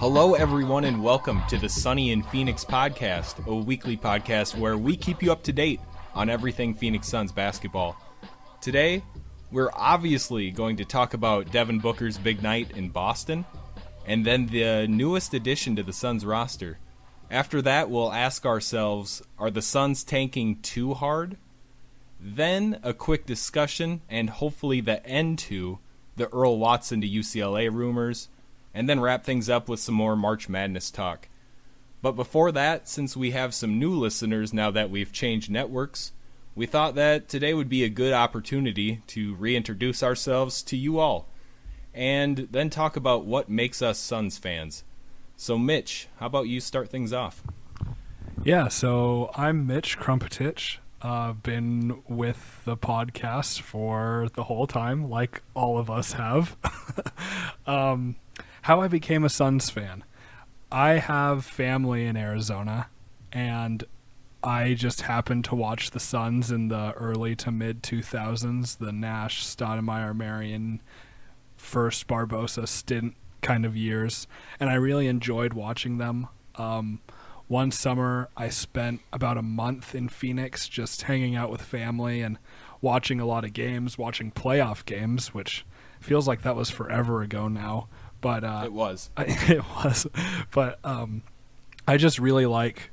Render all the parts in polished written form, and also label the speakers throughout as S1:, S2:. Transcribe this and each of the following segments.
S1: Hello, everyone, and welcome to the Sunny in Phoenix podcast, a weekly podcast where we keep you up to date on everything Phoenix Suns basketball. Today, we're obviously going to talk about Devin Booker's big night in Boston, and then the newest addition to the Suns roster. After that, we'll ask ourselves, are the Suns tanking too hard? Then a quick discussion, and hopefully the end to the Earl Watson to UCLA rumors, and then wrap things up with some more March Madness talk. But before that, since we have some new listeners now that we've changed networks, we thought that today would be a good opportunity to reintroduce ourselves to you all, and then talk about what makes us Suns fans. So Mitch, how about you start things off?
S2: Yeah, so I'm Mitch Crumpetich. Been with the podcast for the whole time, like all of us have. How I became a Suns fan. I have family in Arizona, and I just happened to watch the Suns in the early to mid 2000s, the Nash, Stoudemire, Marion, first Barbosa stint kind of years, and I really enjoyed watching them. One summer, I spent about a month in Phoenix just hanging out with family and watching a lot of games, watching playoff games, which feels like that was forever ago now. But
S1: it was.
S2: It was. But I just really like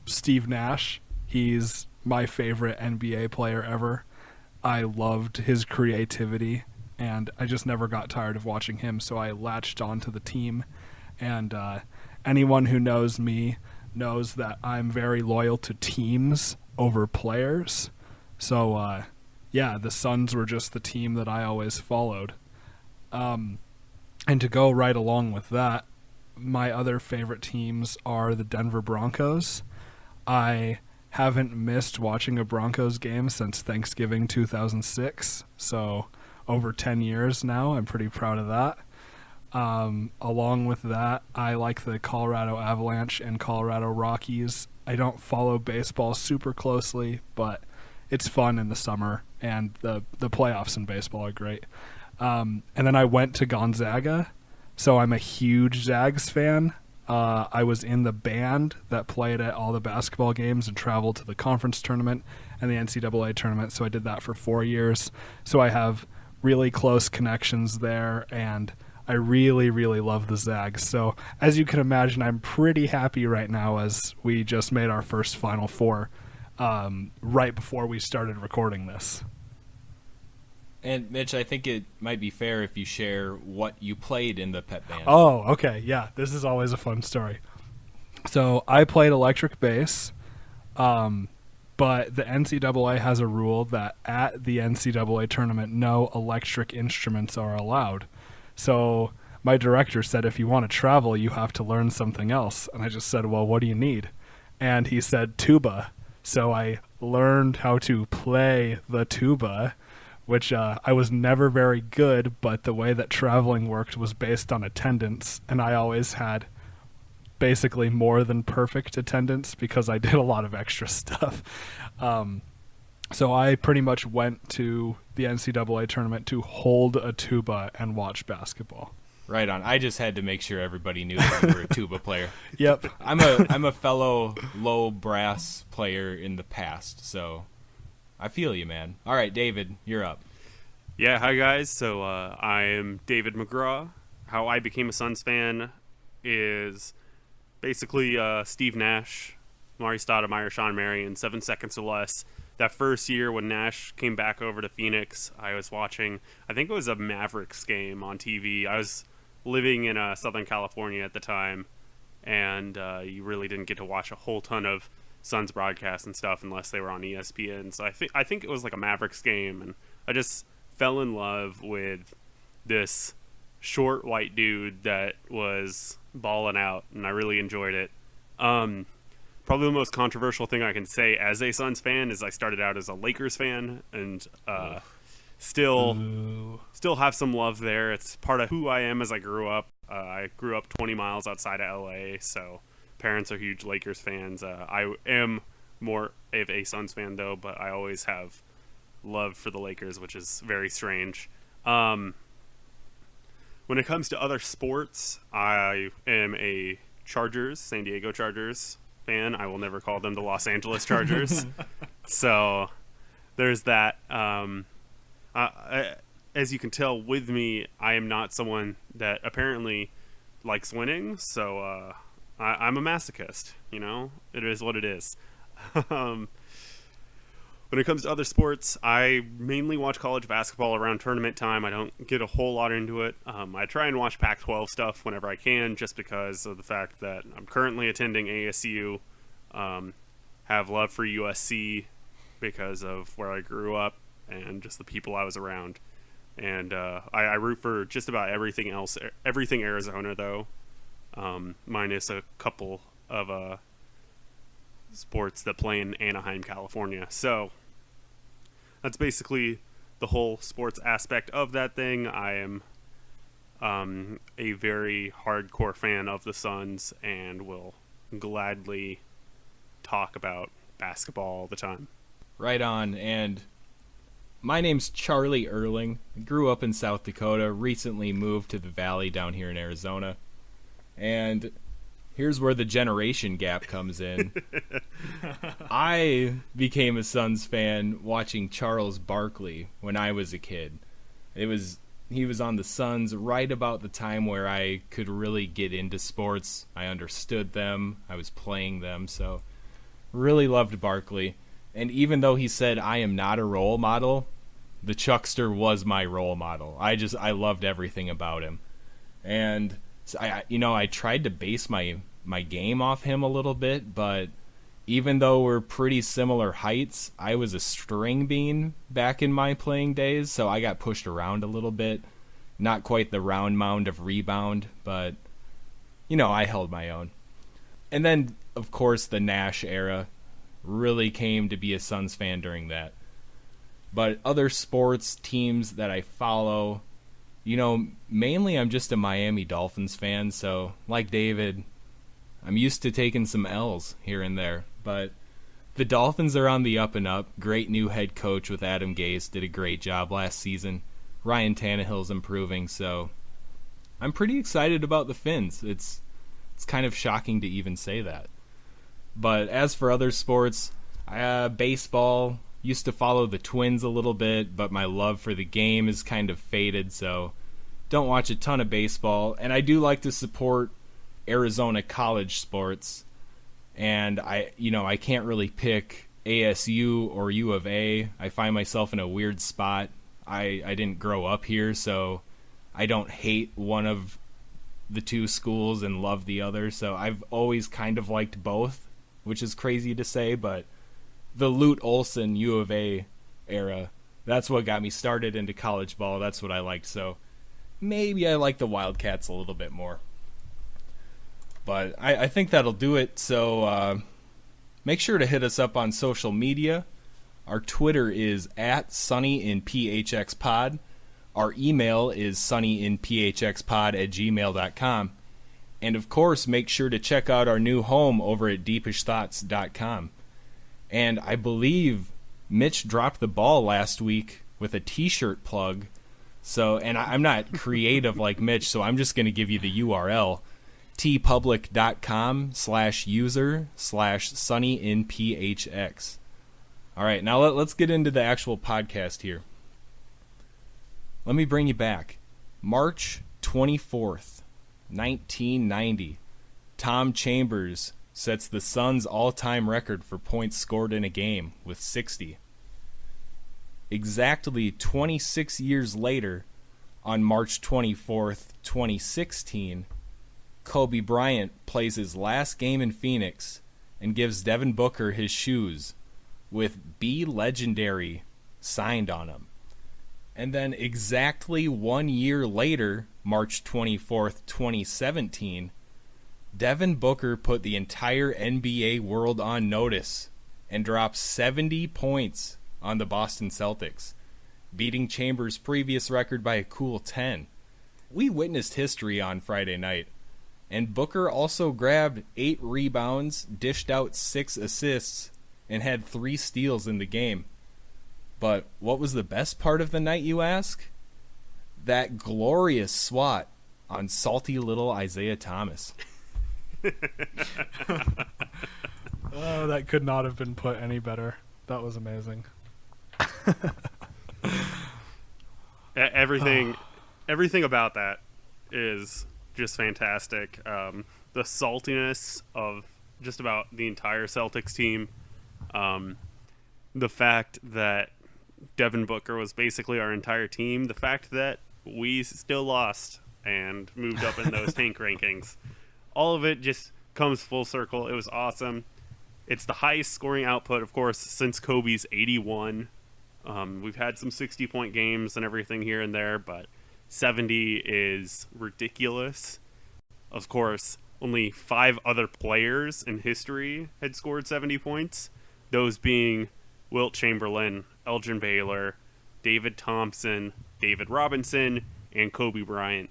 S2: Steve Nash. He's my favorite NBA player ever. I loved his creativity, and I just never got tired of watching him, so I latched onto the team. And anyone who knows me knows that I'm very loyal to teams over players. So, yeah, the Suns were just the team that I always followed. And to go right along with that, my other favorite teams are the Denver Broncos. I haven't missed watching a Broncos game since Thanksgiving 2006, so over 10 years now. I'm pretty proud of that. Along with that, I like the Colorado Avalanche and Colorado Rockies. I don't follow baseball super closely, but it's fun in the summer, and the playoffs in baseball are great. And then I went to Gonzaga, so I'm a huge Zags fan. I was in the band that played at all the basketball games and traveled to the conference tournament and the NCAA tournament, so I did that for 4 years. So I have really close connections there, and I really, really love the Zags. So as you can imagine, I'm pretty happy right now as we just made our first Final Four right before we started recording this.
S1: And Mitch, I think it might be fair if you share what you played in the pep band.
S2: Oh, okay. Yeah, this is always a fun story. So I played electric bass, but the NCAA has a rule that at the NCAA tournament, no electric instruments are allowed. So my director said, if you want to travel, you have to learn something else. And I just said, well, what do you need? And he said, tuba. So I learned how to play the tuba, which I was never very good, but the way that traveling worked was based on attendance, and I always had basically more than perfect attendance because I did a lot of extra stuff. So I pretty much went to the NCAA tournament to hold a tuba and watch basketball.
S1: Right on. I just had to make sure everybody knew that you were a tuba player.
S2: Yep.
S1: I'm a fellow low brass player in the past, so I feel you, man. All right, David, you're up.
S3: Yeah, hi guys. So I am David McGraw. How I became a Suns fan is basically Steve Nash, Mari Stoudemire, Sean Marion, 7 seconds or less. That first year when Nash came back over to Phoenix, I was watching, I think it was a Mavericks game on TV. I was living in Southern California at the time, and you really didn't get to watch a whole ton of Suns broadcasts and stuff unless they were on ESPN. So I think it was like a Mavericks game, and I just fell in love with this short white dude that was balling out, and I really enjoyed it. Probably the most controversial thing I can say as a Suns fan is I started out as a Lakers fan, and still have some love there. It's part of who I am as I grew up. I grew up 20 miles outside of LA, so parents are huge Lakers fans. I am more of a Suns fan though, but I always have love for the Lakers, which is very strange. When it comes to other sports, I am a San Diego Chargers fan. I will never call them the Los Angeles Chargers. So there's that. As you can tell with me, I am not someone that apparently likes winning. So I'm a masochist. It is what it is. When it comes to other sports, I mainly watch college basketball around tournament time. I don't get a whole lot into it. I try and watch Pac-12 stuff whenever I can, just because of the fact that I'm currently attending ASU, have love for USC because of where I grew up and just the people I was around. And I root for just about everything else, everything Arizona, though, minus a couple of sports that play in Anaheim, California. So that's basically the whole sports aspect of that thing. I am a very hardcore fan of the Suns and will gladly talk about basketball all the time.
S1: Right on. And my name's Charlie Erling. I grew up in South Dakota, recently moved to the Valley down here in Arizona. And here's where the generation gap comes in. I became a Suns fan watching Charles Barkley when I was a kid. He was on the Suns right about the time where I could really get into sports. I understood them. I was playing them. So really loved Barkley. And even though he said I am not a role model, the Chuckster was my role model. I loved everything about him. And so I tried to base my game off him a little bit, but even though we're pretty similar heights, I was a string bean back in my playing days, so I got pushed around a little bit. Not quite the round mound of rebound, but I held my own. And then, of course, the Nash era. Really came to be a Suns fan during that. But other sports teams that I follow, mainly I'm just a Miami Dolphins fan, so like David, I'm used to taking some L's here and there. But the Dolphins are on the up and up. Great new head coach with Adam Gase. Did a great job last season. Ryan Tannehill's improving, so I'm pretty excited about the Fins. It's kind of shocking to even say that. But as for other sports, baseball, used to follow the Twins a little bit, but my love for the game is kind of faded, so don't watch a ton of baseball. And I do like to support Arizona college sports, and I can't really pick ASU or U of A. I find myself in a weird spot. I didn't grow up here, so I don't hate one of the two schools and love the other, so I've always kind of liked both, which is crazy to say, but the Lute Olson U of A era, that's what got me started into college ball. That's what I liked, so maybe I like the Wildcats a little bit more. But I think that'll do it, so make sure to hit us up on social media. Our Twitter is @sunnyinphxpod. Our email is sunnyinphxpod@gmail.com. And of course, make sure to check out our new home over at deepishthoughts.com. And I believe Mitch dropped the ball last week with a t-shirt plug. So, and I'm not creative like Mitch, so I'm just going to give you the URL, tpublic.com/user/sunnyinphx. All right, now let's get into the actual podcast here. Let me bring you back. March 24th, 1990. Tom Chambers sets the Suns' all-time record for points scored in a game with 60. Exactly 26 years later, on March 24th, 2016, Kobe Bryant plays his last game in Phoenix and gives Devin Booker his shoes with "Be Legendary" signed on them. And then exactly 1 year later, March 24th, 2017, Devin Booker put the entire NBA world on notice and dropped 70 points on the Boston Celtics, beating Chambers' previous record by a cool 10. We witnessed history on Friday night, and Booker also grabbed 8 rebounds, dished out 6 assists, and had 3 steals in the game. But what was the best part of the night, you ask? That glorious swat on salty little Isaiah Thomas.
S2: Oh, that could not have been put any better. That was amazing.
S3: Everything about that is just fantastic. The saltiness of just about the entire Celtics team. The fact that Devin Booker was basically our entire team. The fact that we still lost and moved up in those tank rankings. All of it just comes full circle. It was awesome. It's the highest scoring output, of course, since Kobe's 81. We've had some 60-point games and everything here and there, but 70 is ridiculous. Of course, only 5 other players in history had scored 70 points, those being Wilt Chamberlain, Elgin Baylor, David Thompson, David Robinson, and Kobe Bryant.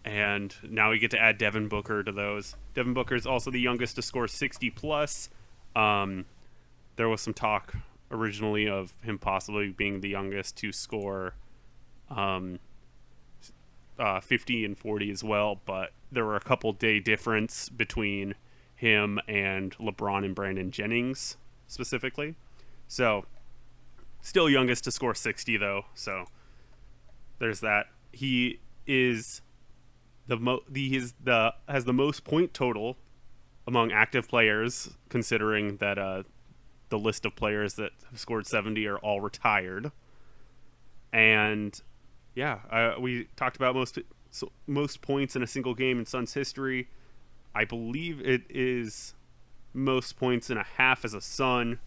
S3: And now we get to add Devin Booker to those. Devin Booker is also the youngest to score 60+. There was some talk originally of him possibly being the youngest to score 50 and 40 as well, but there were a couple day difference between him and LeBron and Brandon Jennings specifically. So, still youngest to score 60 though, so there's that. He is has the most point total among active players, considering that the list of players that have scored 70 are all retired. And yeah, we talked about most points in a single game in Suns history. I believe it is most points in a half as a Sun.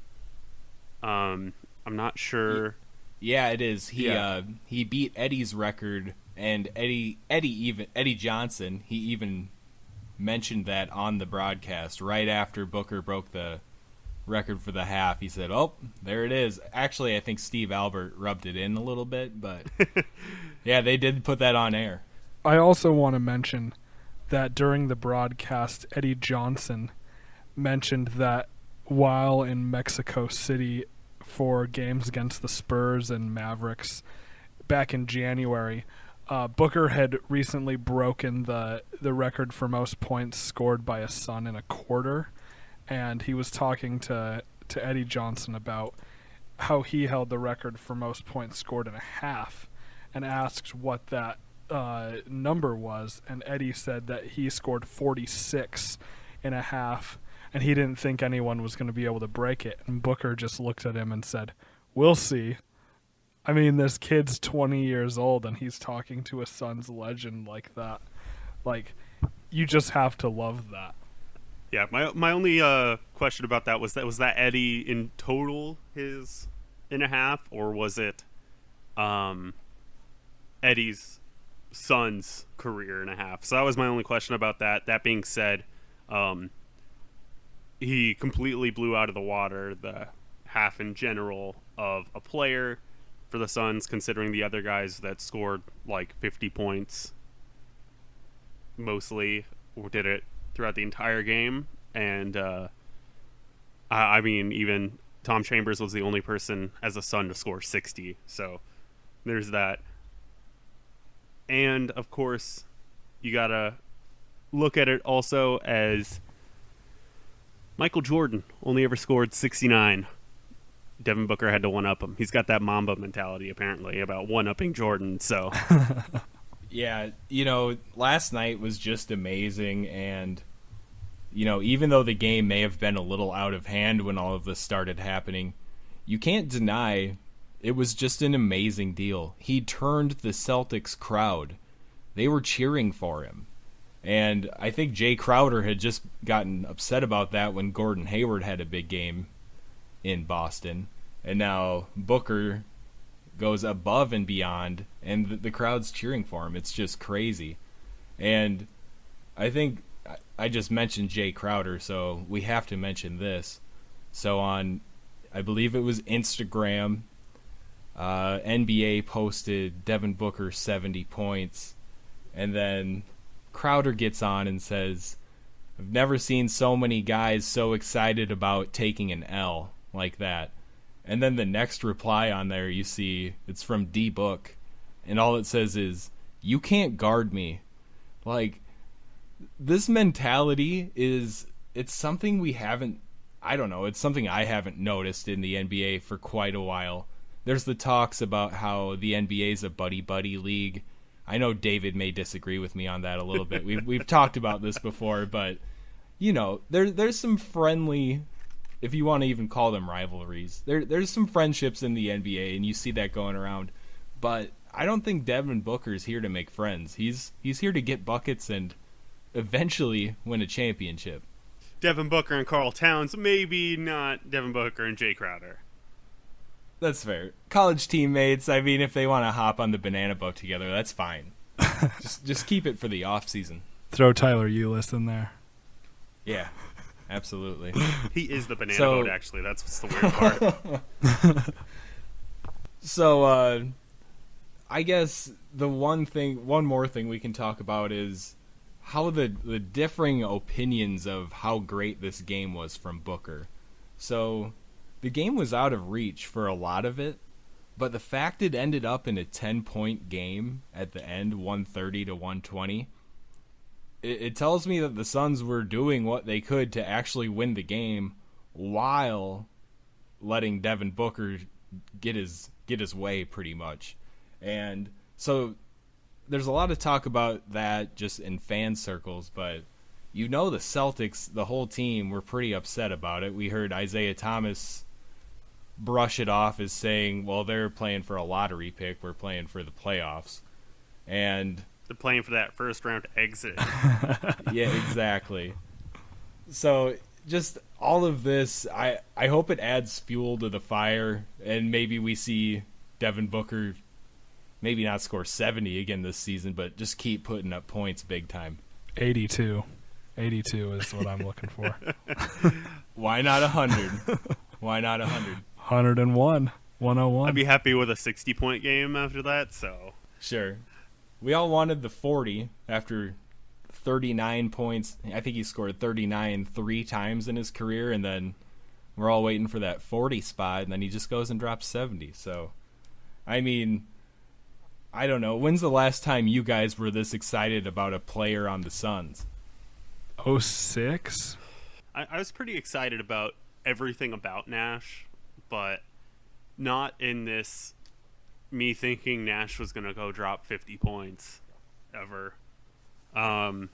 S3: I'm not sure.
S1: Yeah, it is. He beat Eddie's record, and Eddie Johnson. He even mentioned that on the broadcast right after Booker broke the record for the half. He said, "Oh, there it is." Actually, I think Steve Albert rubbed it in a little bit, but yeah, they did put that on air.
S2: I also want to mention that during the broadcast, Eddie Johnson mentioned that while in Mexico City for games against the Spurs and Mavericks back in January, Booker had recently broken the record for most points scored by a Sun in a quarter, and he was talking to Eddie Johnson about how he held the record for most points scored in a half, and asked what that number was, and Eddie said that he scored 46 in a half, and he didn't think anyone was going to be able to break it. And Booker just looked at him and said, "We'll see." I mean, this kid's 20 years old, and he's talking to a Suns legend like that. Like, you just have to love that.
S3: Yeah, my only question about that was that Eddie in total his in a half, or was it Eddie's Suns career in a half? So that was my only question about that. That being said, he completely blew out of the water the half in general of a player for the Suns, considering the other guys that scored like 50 points mostly did it throughout the entire game. And I mean, even Tom Chambers was the only person as a Sun to score 60. So there's that. And of course, you gotta look at it also as Michael Jordan only ever scored 69. Devin Booker had to one-up him. He's got that Mamba mentality, apparently, about one-upping Jordan, so.
S1: Yeah, last night was just amazing, and, even though the game may have been a little out of hand when all of this started happening, you can't deny it was just an amazing deal. He turned the Celtics crowd. They were cheering for him. And I think Jay Crowder had just gotten upset about that when Gordon Hayward had a big game in Boston. And now Booker goes above and beyond, and the crowd's cheering for him. It's just crazy. And I think I just mentioned Jay Crowder, so we have to mention this. So on, I believe it was Instagram, NBA posted Devin Booker 70 points, and then Crowder gets on and says, "I've never seen so many guys so excited about taking an L like that." And then the next reply on there, you see, it's from D-Book, and all it says is, "You can't guard me. Like, this mentality it's something we haven't, I don't know, it's something I haven't noticed in the NBA for quite a while. There's the talks about how the NBA is a buddy-buddy league. I know David may disagree with me on that a little bit. We've talked about this before, but, you know, there's some friendly, if you want to even call them rivalries, there's some friendships in the NBA, and you see that going around. But I don't think Devin Booker's here to make friends. He's here to get buckets and eventually win a championship.
S3: Devin Booker and Karl Towns, maybe not Devin Booker and Jay Crowder.
S1: That's fair. College teammates, I mean, if they want to hop on the banana boat together, that's fine. just keep it for the off season.
S2: Throw Tyler Eulis in there.
S1: Yeah, absolutely.
S3: He is the banana boat, actually. That's what's the weird part.
S1: So, I guess the one more thing we can talk about is how the differing opinions of how great this game was from Booker. So, the game was out of reach for a lot of it, but the fact it ended up in a 10-point game at the end, 130 to 120, it tells me that the Suns were doing what they could to actually win the game while letting Devin Booker get his way pretty much. And so there's a lot of talk about that just in fan circles, but you know the Celtics, the whole team, were pretty upset about it. We heard Isaiah Thomas brush it off as saying, well, they're playing for a lottery pick, we're playing for the playoffs. And
S3: they're playing for that first round exit.
S1: Yeah, exactly. So just all of this, I hope it adds fuel to the fire, and maybe we see Devin Booker maybe not score 70 again this season, but just keep putting up points big time.
S2: 82 is what I'm looking for.
S1: Why not 100? Why not 100?
S2: 101. 101.
S3: I'd be happy with a 60-point game after that, so.
S1: Sure. We all wanted the 40 after 39 points. I think he scored 39 3 times in his career, and then we're all waiting for that 40 spot, and then he just goes and drops 70. So, I mean, I don't know. When's the last time you guys were this excited about a player on the Suns?
S2: 06?
S3: I was pretty excited about everything about Nash, but not in this me thinking Nash was going to go drop 50 points ever. I'm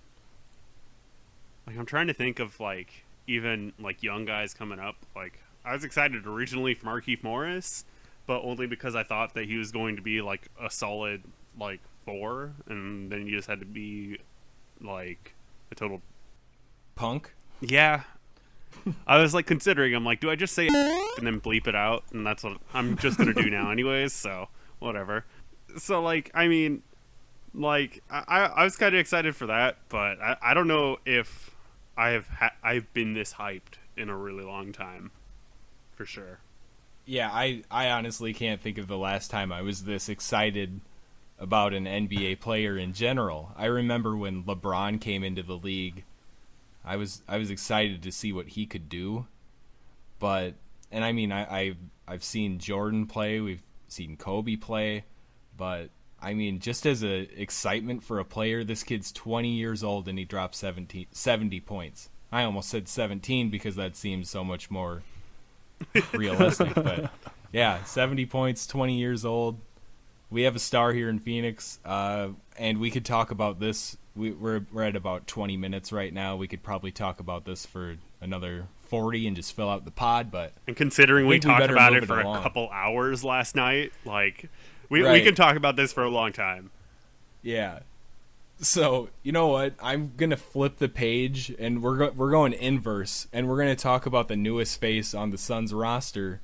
S3: trying to think of even young guys coming up. I was excited originally for Markieff Morris, but only because I thought that he was going to be a solid 4, and then you just had to be a total
S1: punk.
S3: Yeah. I was considering, I'm do I just say and then bleep it out? And that's what I'm just going to do now anyways, so whatever. So I was kind of excited for that, but I don't know if I've been this hyped in a really long time, for sure.
S1: Yeah, I honestly can't think of the last time I was this excited about an NBA player in general. I remember when LeBron came into the league, I was excited to see what he could do. But, and I mean, I've seen Jordan play, we've seen Kobe play, but I mean, just as a excitement for a player, this kid's 20 years old and he dropped 70 points. I almost said 17 because that seems so much more realistic. But yeah, 70 points, 20 years old. We have a star here in Phoenix, and we could talk about this. We're at about 20 minutes right now. We could probably talk about this for another 40 and just fill out the pod. And
S3: considering we talked about it for a couple hours last night, we can talk about this for a long time.
S1: Yeah. So, you know what? I'm going to flip the page, and we're going inverse, and we're going to talk about the newest face on the Suns roster,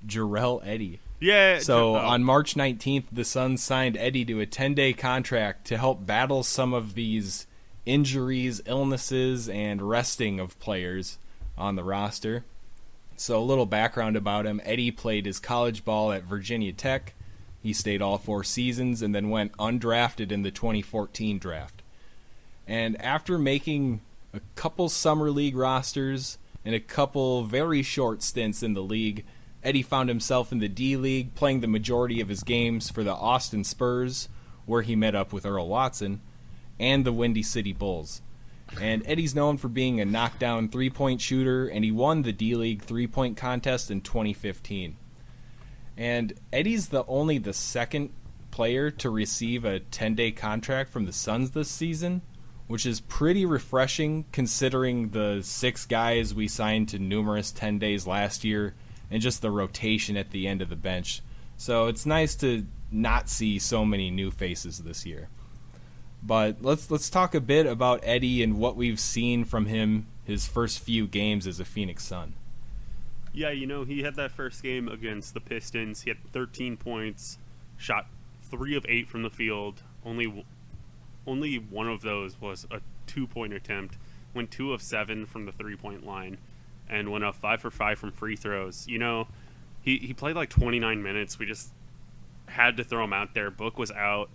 S1: Jarrell Eddy.
S3: Yeah.
S1: So, on March 19th, the Suns signed Eddy to a 10-day contract to help battle some of these injuries, illnesses, and resting of players on the roster. So, a little background about him. Eddy played his college ball at Virginia Tech. He stayed all 4 seasons and then went undrafted in the 2014 draft. And after making a couple summer league rosters and a couple very short stints in the league, Eddy found himself in the D-League, playing the majority of his games for the Austin Spurs, where he met up with Earl Watson. and the Windy City Bulls. And Eddie's known for being a knockdown three-point shooter, and he won the D-League three-point contest in 2015. And Eddie's only the second player to receive a 10-day contract from the Suns this season, which is pretty refreshing considering the 6 guys we signed to numerous 10 days last year and just the rotation at the end of the bench. So it's nice to not see so many new faces this year. But let's talk a bit about Eddie and what we've seen from him his first few games as a Phoenix Sun.
S3: Yeah, he had that first game against the Pistons. He had 13 points, shot 3 of 8 from the field. Only one of those was a 2-point attempt. Went 2 of 7 from the 3-point line, and went up 5 for 5 from free throws. He played like 29 minutes. We just had to throw him out there. Book was out.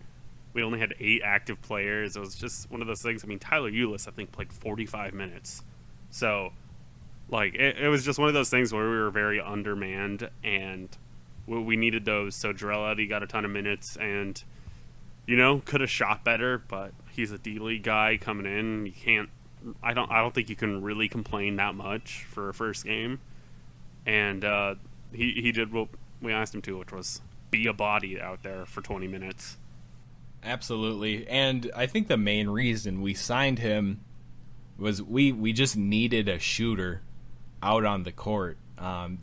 S3: We only had 8 active players. It was just one of those things. I mean, Tyler Ulis, I think, played 45 minutes. So, it was just one of those things where we were very undermanned, and we needed those. So Jarrell Eddie got a ton of minutes, and, could have shot better, but he's a D-League guy coming in. I don't think you can really complain that much for a first game. And he did what we asked him to, which was be a body out there for 20 minutes.
S1: Absolutely. And I think the main reason we signed him was we just needed a shooter out on the court.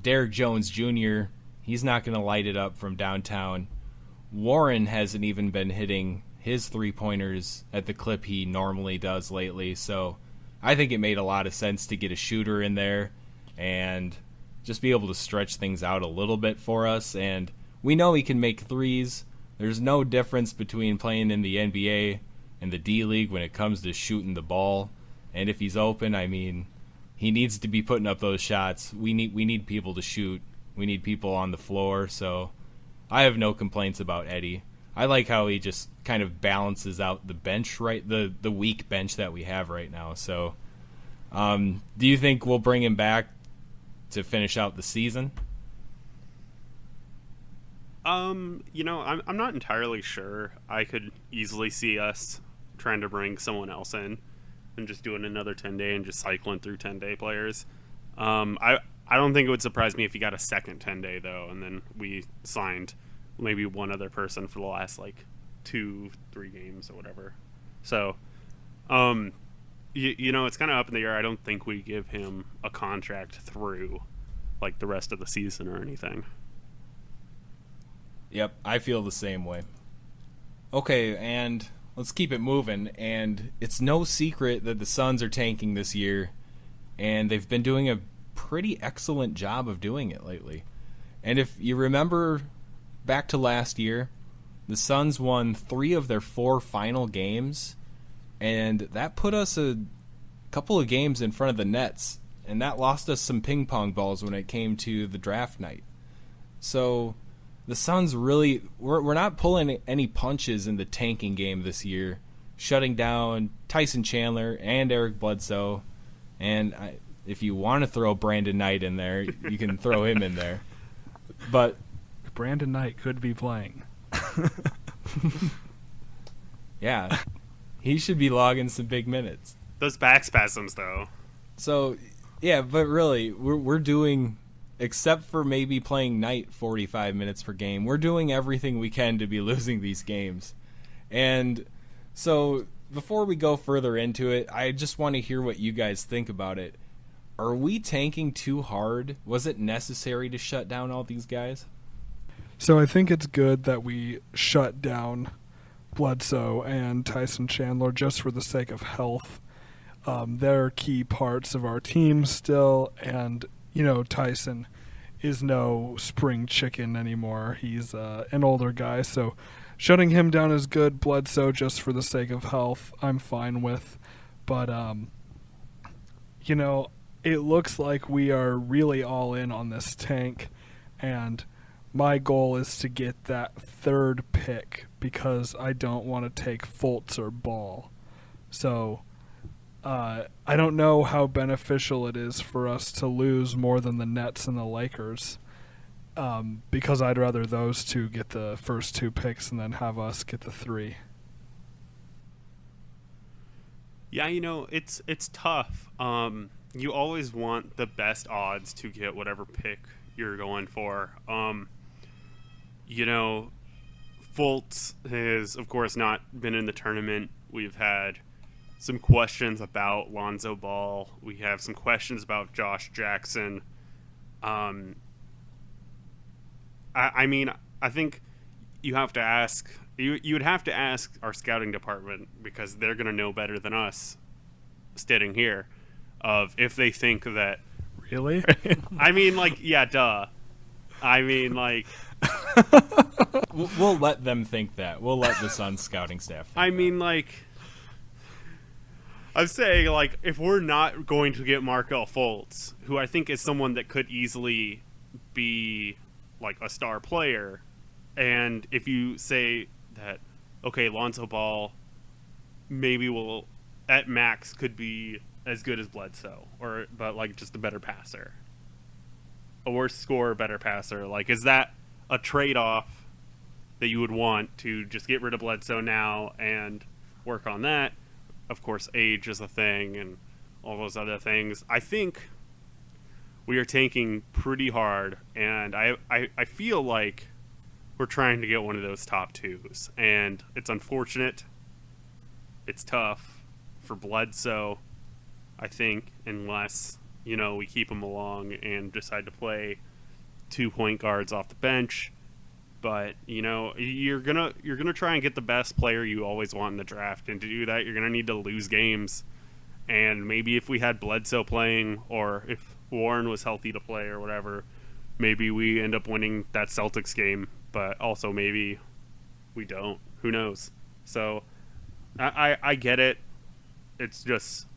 S1: Derek Jones Jr., he's not going to light it up from downtown. Warren hasn't even been hitting his three-pointers at the clip he normally does lately. So I think it made a lot of sense to get a shooter in there and just be able to stretch things out a little bit for us. And we know he can make threes. There's no difference between playing in the NBA and the D-League when it comes to shooting the ball. And if he's open, I mean, he needs to be putting up those shots. We need people to shoot. We need people on the floor. So I have no complaints about Eddie. I like how he just kind of balances out the bench, the weak bench that we have right now. So do you think we'll bring him back to finish out the season?
S3: I'm not entirely sure. I could easily see us trying to bring someone else in and just doing another 10-day and just cycling through 10-day players. I don't think it would surprise me if he got a second 10-day, though, and then we signed maybe one other person for the last, 2-3 games or whatever. So, it's kind of up in the air. I don't think we give him a contract through, the rest of the season or anything.
S1: Yep, I feel the same way. Okay, and let's keep it moving. And it's no secret that the Suns are tanking this year, and they've been doing a pretty excellent job of doing it lately. And if you remember back to last year, the Suns won 3 of their 4 final games, and that put us a couple of games in front of the Nets, and that lost us some ping pong balls when it came to the draft night. So the Suns really, we're not pulling any punches in the tanking game this year, shutting down Tyson Chandler and Eric Bledsoe. And if you want to throw Brandon Knight in there, you can throw him in there. But
S2: Brandon Knight could be playing.
S1: Yeah, he should be logging some big minutes.
S3: Those back spasms, though.
S1: So, yeah, but really, we're doing, except for maybe playing Knight 45 minutes per game, we're doing everything we can to be losing these games. And so before we go further into it, I just want to hear what you guys think about it. Are we tanking too hard? Was it necessary to shut down all these guys?
S2: So I think it's good that we shut down Bledsoe and Tyson Chandler just for the sake of health. They're key parts of our team still, and, Tyson is no spring chicken anymore. He's an older guy, so shutting him down is good. Bledsoe, just for the sake of health, I'm fine with. But, it looks like we are really all in on this tank, and my goal is to get that 3rd pick because I don't want to take Fultz or Ball. So I don't know how beneficial it is for us to lose more than the Nets and the Lakers, because I'd rather those two get the first 2 picks and then have us get the 3.
S3: Yeah, it's tough. You always want the best odds to get whatever pick you're going for. You know, Fultz has, of course, not been in the tournament. We've had some questions about Lonzo Ball. We have some questions about Josh Jackson. I mean, I think you have to ask. You would have to ask our scouting department, because they're going to know better than us, standing here, of if they think that.
S2: Really?
S3: I mean, like, yeah, duh. I mean, like.
S1: We'll let them think that. We'll let the Suns scouting staff think
S3: I
S1: that.
S3: mean, like. I'm saying, like, if we're not going to get Markelle Fultz, who I think is someone that could easily be, like, a star player, and if you say that, okay, Lonzo Ball maybe will, at max, could be as good as Bledsoe, but, like, just a better passer. A worse scorer, better passer. Like, is that a trade-off that you would want to just get rid of Bledsoe now and work on that? Of course, age is a thing and all those other things. I think we are tanking pretty hard, and I feel like we're trying to get one of those top twos. And it's unfortunate. It's tough for Bledsoe, I think, unless, we keep him along and decide to play 2 point guards off the bench. But, you're gonna try and get the best player you always want in the draft, and to do that, you're gonna need to lose games. And maybe if we had Bledsoe playing, or if Warren was healthy to play or whatever, maybe we end up winning that Celtics game. But also maybe we don't. Who knows? So I get it. It's just,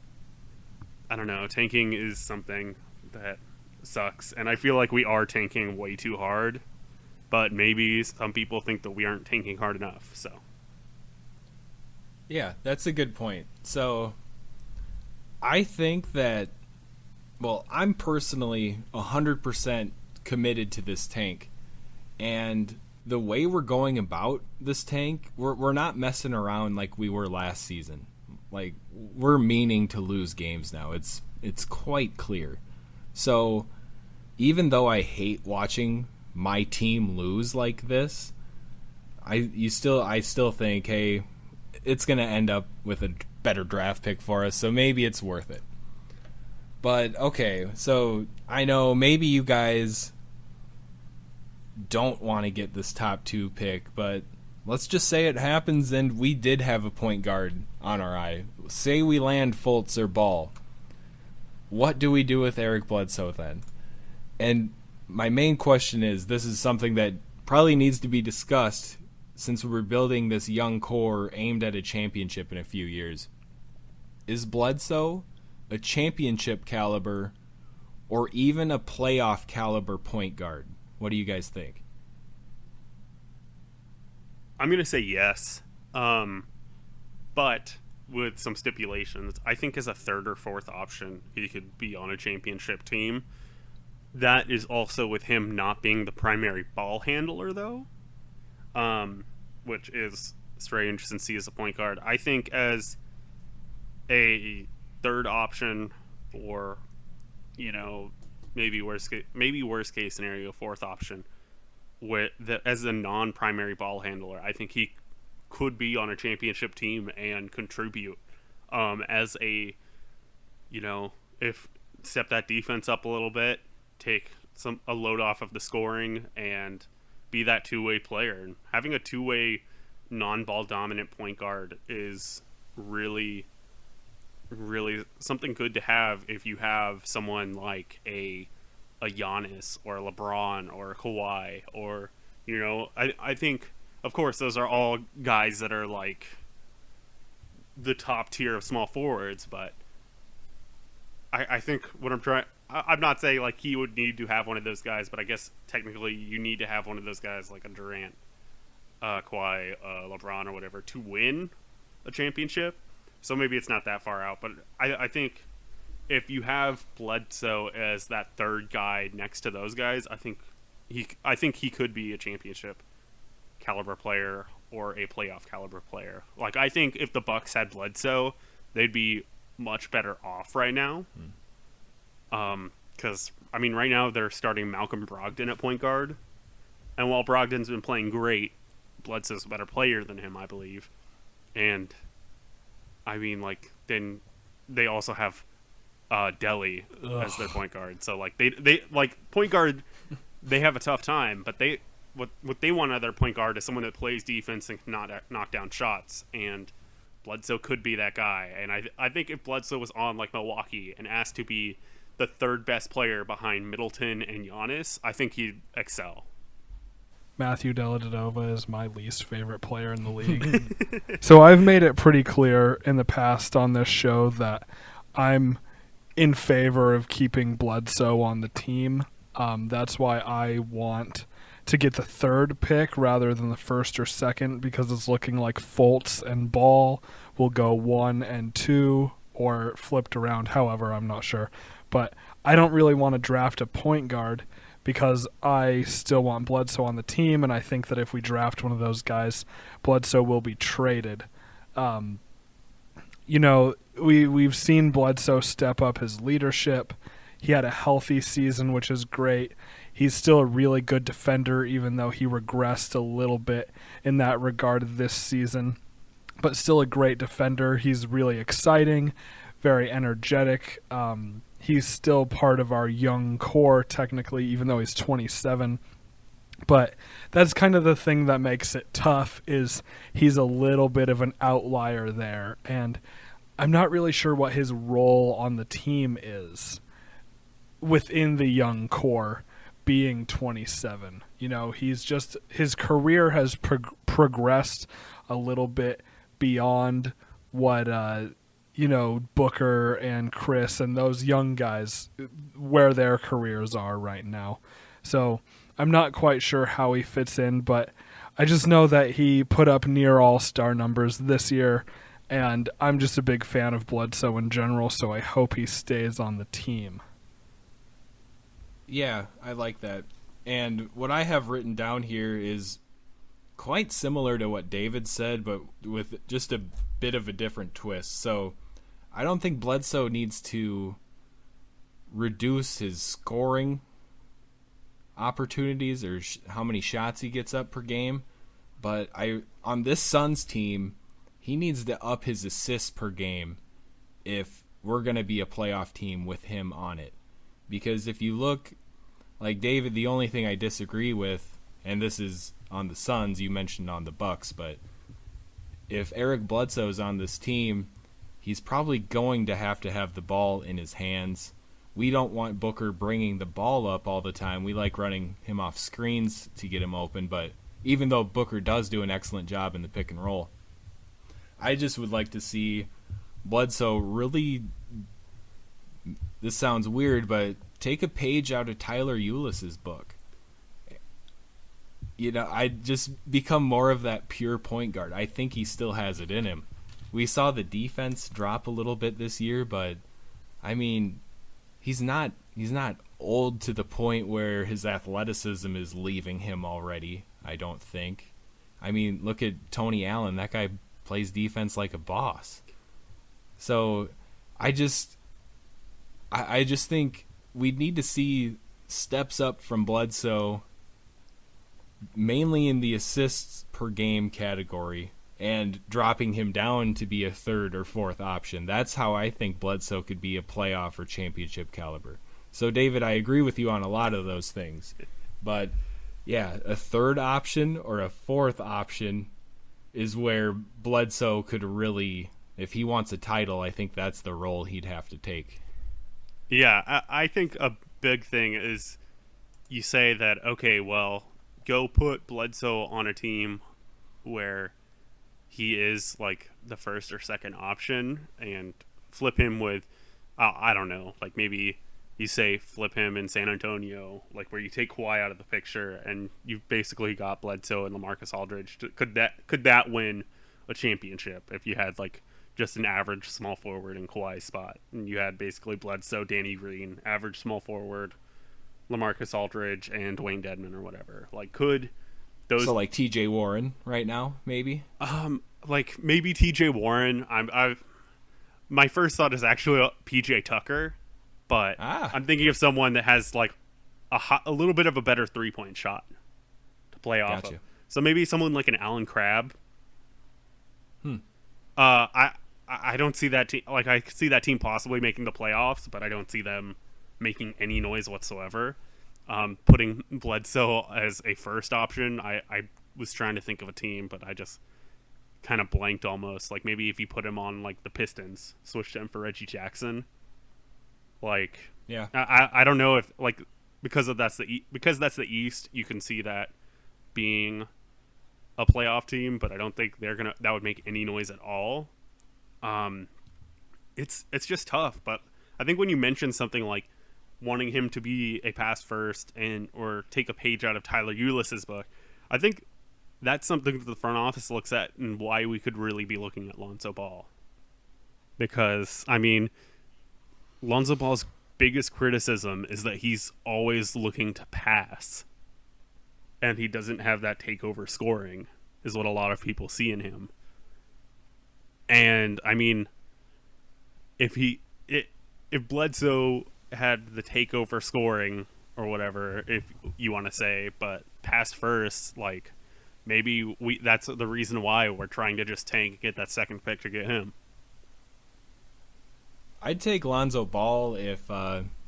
S3: I don't know. Tanking is something that sucks, and I feel like we are tanking way too hard. But maybe some people think that we aren't tanking hard enough. So,
S1: yeah, that's a good point. So, I think that, well, I'm personally 100% committed to this tank. And the way we're going about this tank, we're not messing around like we were last season. Like, we're meaning to lose games now. It's quite clear. So, even though I hate watching my team lose like this, I still think, hey, it's going to end up with a better draft pick for us, so maybe it's worth it. But, okay, so I know maybe you guys don't want to get this top 2 pick, but let's just say it happens and we did have a point guard on our eye. Say we land Fultz or Ball. What do we do with Eric Bledsoe then? And my main question is, this is something that probably needs to be discussed since we're building this young core aimed at a championship in a few years. Is Bledsoe a championship caliber or even a playoff caliber point guard? What do you guys think?
S3: I'm going to say yes. But with some stipulations. I think as a third or fourth option, he could be on a championship team. That is also with him not being the primary ball handler, though, which is strange since he is a point guard. I think as a third option, or maybe worst case scenario, fourth option, as a non-primary ball handler, I think he could be on a championship team and contribute as a, if step that defense up a little bit, take a load off of the scoring, and be that two-way player. And having a two-way non-ball dominant point guard is really, really something good to have if you have someone like a Giannis or a LeBron or a Kawhi, or I think, of course, those are all guys that are like the top tier of small forwards, but I think what I'm not saying like he would need to have one of those guys, but I guess technically you need to have one of those guys like a Durant, Kawhi, LeBron, or whatever to win a championship. So maybe it's not that far out, but I think if you have Bledsoe as that third guy next to those guys, I think he could be a championship caliber player or a playoff caliber player. Like, I think if the Bucks had Bledsoe, they'd be much better off right now. Because, I mean, right now they're starting Malcolm Brogdon at point guard. And while Brogdon's been playing great, Bledsoe's a better player than him, I believe. And, I mean, like, then they also have Delhi as their point guard. So, like, they like, point guard, they have a tough time. But what they want out of their point guard is someone that plays defense and can knock down shots. And Bledsoe could be that guy. And I think if Bledsoe was on, like, Milwaukee and asked to be the third best player behind Middleton and Giannis, I think he'd excel.
S2: Matthew Dellavedova is my least favorite player in the league. So I've made it pretty clear in the past on this show that I'm in favor of keeping Bledsoe on the team. That's why I want to get the third pick rather than the first or second, because it's looking like Fultz and Ball will go 1 and 2 or flipped around. However, I'm not sure. But I don't really want to draft a point guard because I still want Bledsoe on the team, and I think that if we draft one of those guys, Bledsoe will be traded. We've seen Bledsoe step up his leadership. He had a healthy season, which is great. He's still a really good defender, even though he regressed a little bit in that regard this season. But still a great defender. He's really exciting, very energetic. He's still part of our young core, technically, even though he's 27. But that's kind of the thing that makes it tough, is he's a little bit of an outlier there. And I'm not really sure what his role on the team is within the young core, being 27. His career has progressed a little bit beyond what Booker and Chris and those young guys, where their careers are right now. So I'm not quite sure how he fits in, but I just know that he put up near all-star numbers this year, and I'm just a big fan of Bledsoe in general, so I hope he stays on the team.
S1: Yeah, I like that. And what I have written down here is quite similar to what David said, but with just a bit of a different twist. So I don't think Bledsoe needs to reduce his scoring opportunities or how many shots he gets up per game, but on this Suns team, he needs to up his assists per game if we're going to be a playoff team with him on it. Because if you look, like David, the only thing I disagree with, and this is on the Suns, you mentioned on the Bucks, but if Eric Bledsoe is on this team, he's probably going to have the ball in his hands. We don't want Booker bringing the ball up all the time. We like running him off screens to get him open, but even though Booker does do an excellent job in the pick and roll, I just would like to see Bledsoe really, this sounds weird, but take a page out of Tyler Eulis's book. I just become more of that pure point guard. I think he still has it in him. We saw the defense drop a little bit this year, but I mean, he's not old to the point where his athleticism is leaving him already, I don't think. I mean, look at Tony Allen. That guy plays defense like a boss. So I just think we need to see steps up from Bledsoe, mainly in the assists per game category, and dropping him down to be a third or fourth option. That's how I think Bledsoe could be a playoff or championship caliber. So, David, I agree with you on a lot of those things. But, yeah, a third option or a fourth option is where Bledsoe could really, if he wants a title, I think that's the role he'd have to take.
S3: Yeah, I think a big thing is you say that, okay, well, go put Bledsoe on a team where he is like the first or second option and flip him with, I don't know, like maybe you say flip him in San Antonio, like where you take Kawhi out of the picture and you've basically got Bledsoe and LaMarcus Aldridge. Could that win a championship if you had like just an average small forward in Kawhi's spot and you had basically Bledsoe, Danny Green, average small forward, LaMarcus Aldridge, and Dwayne Dedmon or whatever? Like, could those...
S1: So, like, T.J. Warren right now, maybe?
S3: Like, maybe T.J. Warren. my first thought is actually PJ Tucker, but I'm thinking of someone that has like a little bit of a better 3-point shot to play off of. So maybe someone like an Alan Crabb. I don't see that team. Like, I see that team possibly making the playoffs, but I don't see them making any noise whatsoever. Putting Bledsoe as a first option, I was trying to think of a team, but I just kind of blanked almost. Like, maybe if you put him on like the Pistons, switched him for Reggie Jackson. Like,
S1: yeah,
S3: I don't know if like because that's the East, you can see that being a playoff team, but I don't think that would make any noise at all. It's just tough, but I think when you mention something like wanting him to be a pass first or take a page out of Tyler Ulis's book, I think that's something that the front office looks at and why we could really be looking at Lonzo Ball. Because, I mean, Lonzo Ball's biggest criticism is that he's always looking to pass. And he doesn't have that takeover scoring, is what a lot of people see in him. And, I mean, if Bledsoe had the takeover scoring or whatever, if you want to say, but pass first, like, maybe that's the reason why we're trying to just get that second pick to get him.
S1: I'd take Lonzo Ball if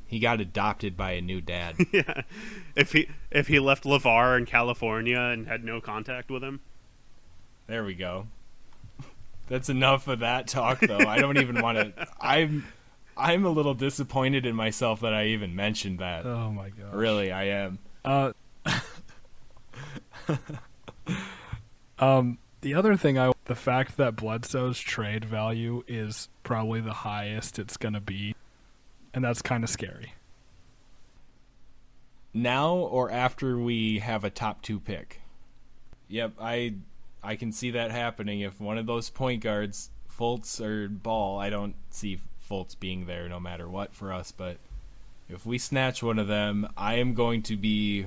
S1: he got adopted by a new dad.
S3: Yeah, if he left LeVar in California and had no contact with him.
S1: There we go. That's enough of that talk, though. I don't even want to. I'm a little disappointed in myself that I even mentioned that.
S2: Oh my gosh.
S1: Really, I am.
S2: The other thing, the fact that Bledsoe's trade value is probably the highest it's going to be, and that's kind of scary.
S1: Now or after we have a top 2 pick? Yep, I can see that happening. If one of those point guards, Fultz or Ball, I don't see Fultz being there no matter what for us, but if we snatch one of them, I am going to be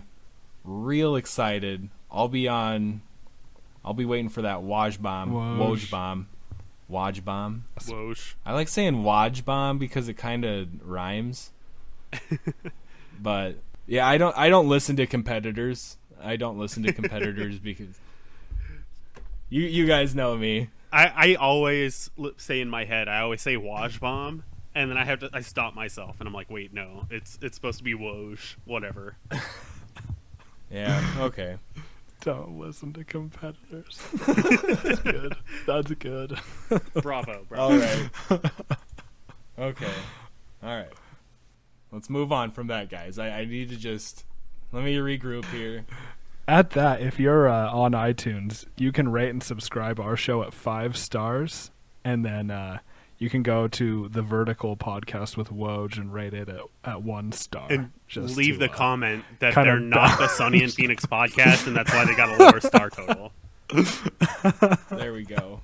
S1: real excited. I'll be waiting for that Woj bomb.
S3: Woj.
S1: I like saying Woj bomb because it kind of rhymes. But yeah, I don't listen to competitors. Because you guys know me.
S3: I always say in my head, I always say Woj bomb, and then I stop myself and I'm like, wait, no, it's supposed to be Woj, whatever.
S1: Yeah, okay.
S2: Don't listen to competitors. That's good.
S3: Bravo.
S1: All right. Okay. All right. Let's move on from that, guys. I need to let me regroup here.
S2: At that, if you're on iTunes, you can rate and subscribe our show at 5 stars, and then you can go to the Vertical Podcast with Woj and rate it at 1 star.
S3: And
S2: just
S3: leave the comment that
S2: kind
S3: they're
S2: of
S3: not the Sunny and Phoenix podcast, and that's why they got a lower star total.
S1: There we go.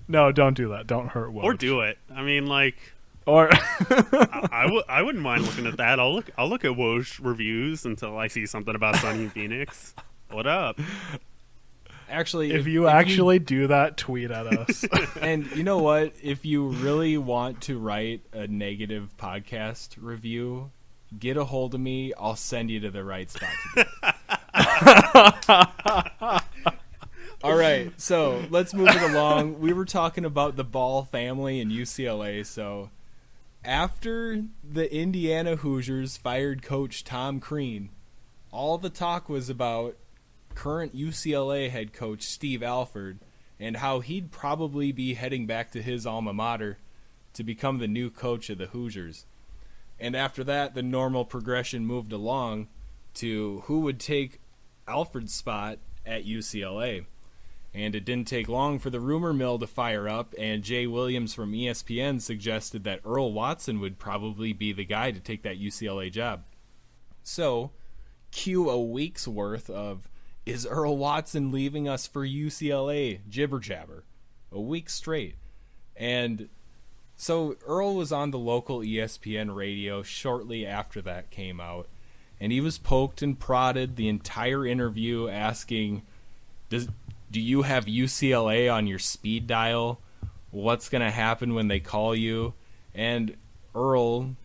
S2: No, don't do that. Don't hurt Woj.
S3: Or do it. I mean, like,
S2: Or
S3: I wouldn't mind looking at that. I'll look at Woj reviews until I see something about Sunny and Phoenix. What up?
S1: Actually,
S2: if you actually do that, tweet at us.
S1: And you know what? If you really want to write a negative podcast review, get a hold of me. I'll send you to the right spot to do it. All right, so let's move it along. We were talking about the Ball family and UCLA. So after the Indiana Hoosiers fired Coach Tom Crean, all the talk was about current UCLA head coach Steve Alford and how he'd probably be heading back to his alma mater to become the new coach of the Hoosiers. And after that, the normal progression moved along to who would take Alford's spot at UCLA. And it didn't take long for the rumor mill to fire up, and Jay Williams from ESPN suggested that Earl Watson would probably be the guy to take that UCLA job. So, cue a week's worth of, is Earl Watson leaving us for UCLA? Jibber jabber. A week straight. And so Earl was on the local ESPN radio shortly after that came out, and he was poked and prodded the entire interview asking, do you have UCLA on your speed dial? what's going to happen when they call you. And Earl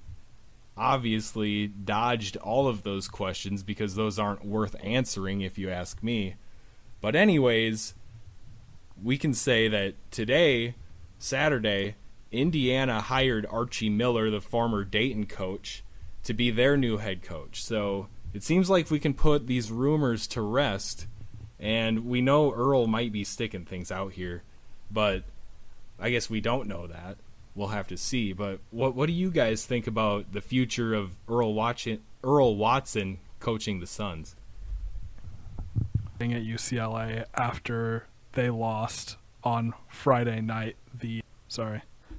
S1: obviously dodged all of those questions because those aren't worth answering if you ask me. But anyways, we can say that today, Saturday, Indiana hired Archie Miller, the former Dayton coach, to be their new head coach. So it seems like we can put these rumors to rest, and we know Earl might be sticking things out here, but I guess we don't know that. We'll have to see. But what do you guys think about the future of Earl Watson coaching the Suns?
S2: At UCLA after they lost on Friday night, the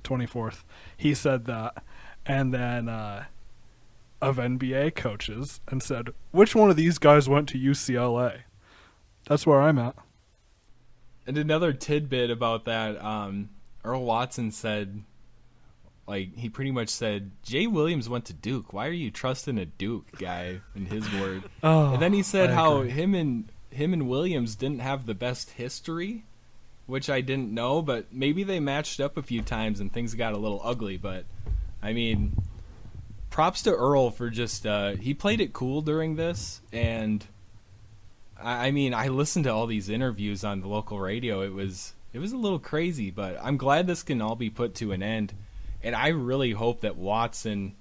S2: 24th, he said that, and then of NBA coaches, and said, which one of these guys went to UCLA? That's where I'm at.
S1: And another tidbit about that, Earl Watson said, he pretty much said, Jay Williams went to Duke. Why are you trusting a Duke guy, in his word? And then he said how him and Williams didn't have the best history, which I didn't know, but maybe they matched up a few times and things got a little ugly. But, I mean, props to Earl for just he played it cool during this, and I mean, I listened to all these interviews on the local radio. It was a little crazy, but I'm glad this can all be put to an end. And I really hope that Watson,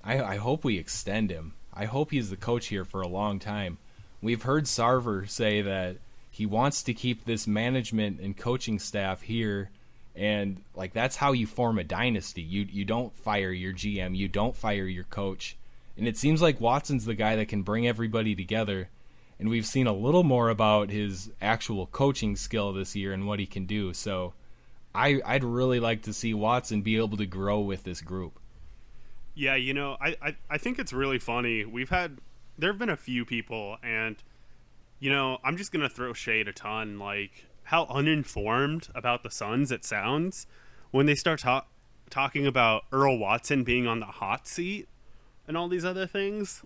S1: I hope we extend him. I hope he's the coach here for a long time. We've heard Sarver say that he wants to keep this management and coaching staff here, and that's how you form a dynasty. You don't fire your GM, you don't fire your coach. And it seems like Watson's the guy that can bring everybody together. And we've seen a little more about his actual coaching skill this year and what he can do. So I'd really like to see Watson be able to grow with this group.
S3: Yeah, I think it's really funny. There have been a few people, and, I'm just going to throw shade a ton, how uninformed about the Suns it sounds when they start talking about Earl Watson being on the hot seat and all these other things.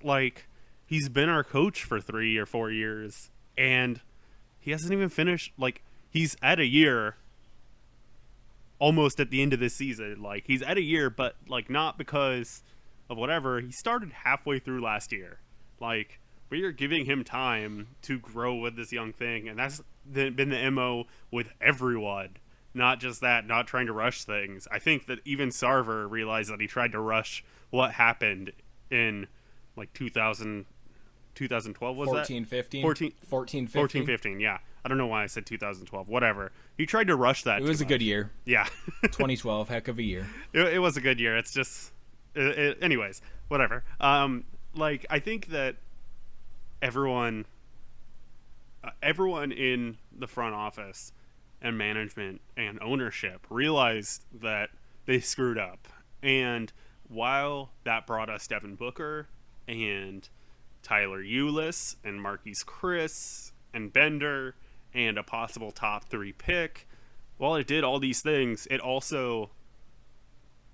S3: He's been our coach for 3 or 4 years, and he hasn't even finished. He's at a year, almost at the end of this season. He's at a year, but, not because of whatever. He started halfway through last year. We are giving him time to grow with this young thing, and that's been the MO with everyone. Not just that, not trying to rush things. I think that even Sarver realized that he tried to rush what happened in, 2012 was
S1: 14,
S3: that?
S1: 15?
S3: 14,
S1: 15.
S3: 14, 15, yeah. I don't know why I said 2012. Whatever. He tried to rush that.
S1: It was a good year.
S3: Yeah.
S1: 2012, heck of a year.
S3: It was a good year. It's just... anyways, whatever. I think that everyone in the front office and management and ownership realized that they screwed up. And while that brought us Devin Booker and Tyler Ulis and Marquise Chris and Bender and a possible top 3 pick, while it did all these things, it also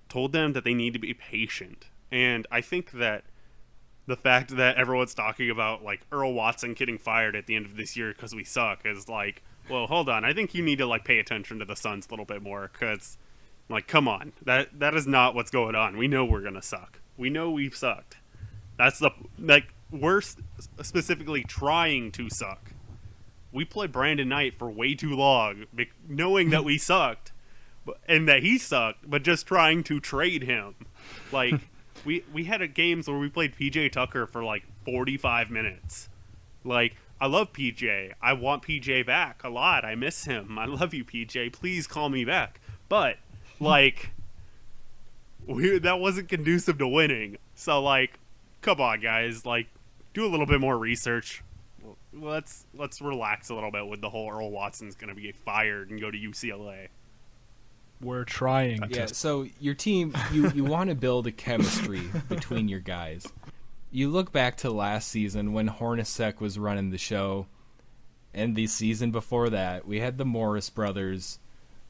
S3: told them that they need to be patient. And I think that the fact that everyone's talking about Earl Watson getting fired at the end of this year because we suck is well, hold on. I think you need to pay attention to the Suns a little bit more, because come on, that is not what's going on. We know we're gonna suck. We know we've sucked. That's we're specifically trying to suck. We played Brandon Knight for way too long, knowing that we sucked, and that he sucked, but just trying to trade him. We had games where we played PJ Tucker for 45 minutes. I love PJ. I want PJ back a lot. I miss him. I love you, PJ. Please call me back. But that wasn't conducive to winning. So come on, guys. Do a little bit more research. Let's relax a little bit with the whole Earl Watson's going to be fired and go to UCLA.
S2: We're trying.
S1: Yeah, so your team, you want to build a chemistry between your guys. You look back to last season when Hornacek was running the show, and the season before that, we had the Morris brothers.